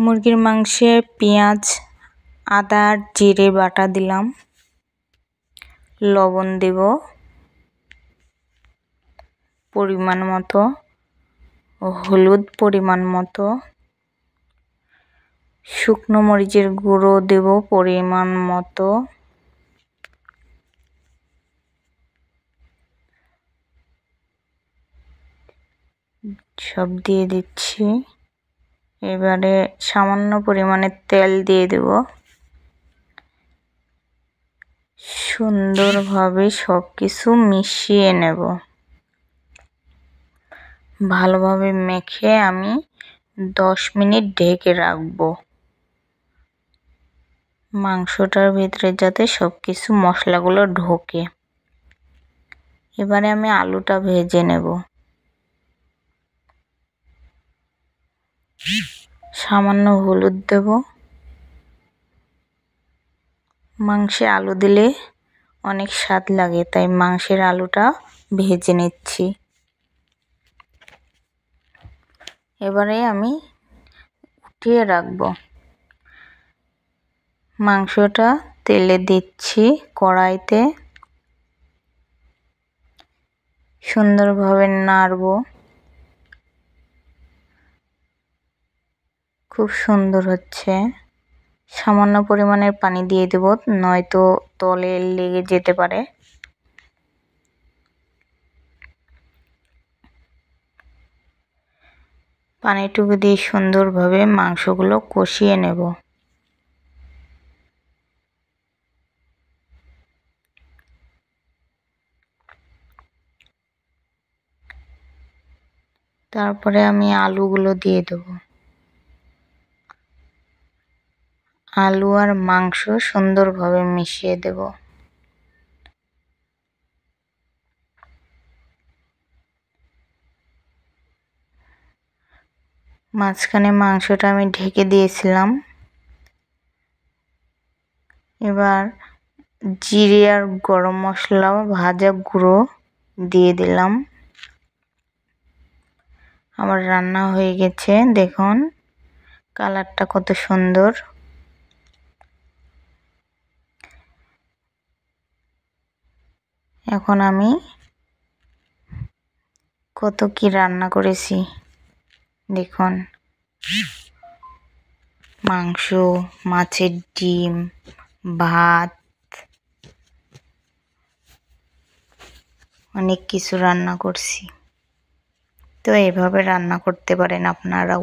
মুরগির মাংসে পেঁয়াজ আদা আর জিরে বাটা দিলাম, লবণ দেব পরিমাণ মতো, হলুদ পরিমাণ মতো, শুকনো মরিচের গুঁড়ো দেব পরিমাণ মতো, সব দিয়ে দিচ্ছি। এবারে সামান্য পরিমাণে তেল দিয়ে দেব। সুন্দরভাবে সব কিছু মিশিয়ে নেব। ভালোভাবে মেখে আমি 10 মিনিট ঢেকে রাখবো, মাংসটার ভিতরে যাতে সব কিছু মশলাগুলো ঢোকে। এবারে আমি আলুটা ভেজে নেব। সামান্য হলুদ দেব। মাংসে আলু দিলে অনেক স্বাদ লাগে, তাই মাংসের আলুটা ভেজে নিচ্ছি। এবারে আমি উঠিয়ে রাখবো। মাংসটা তেলে দিচ্ছি কড়াইতে, সুন্দরভাবে নাড়বো। খুব সুন্দর হচ্ছে। সামান্য পরিমাণের পানি দিয়ে দেব, নয়তো তলে লেগে যেতে পারে। পানিটুকু দিয়ে সুন্দরভাবে মাংসগুলো কষিয়ে নেব। তারপরে আমি আলুগুলো দিয়ে দেব। আলু আর মাংস সুন্দরভাবে মিশিয়ে দেব। মাঝখানে মাংসটা আমি ঢেকে দিয়েছিলাম। এবার জিরে আর গরম মশলা ভাজা গুঁড়ো দিয়ে দিলাম। আমার রান্না হয়ে গেছে, দেখুন কালারটা কত সুন্দর। এখন আমি কত কি রান্না করেছি দেখুন। মাংস, মাছের ডিম, ভাত, অনেক কিছু রান্না করছি। তো এভাবে রান্না করতে পারেন আপনারাও।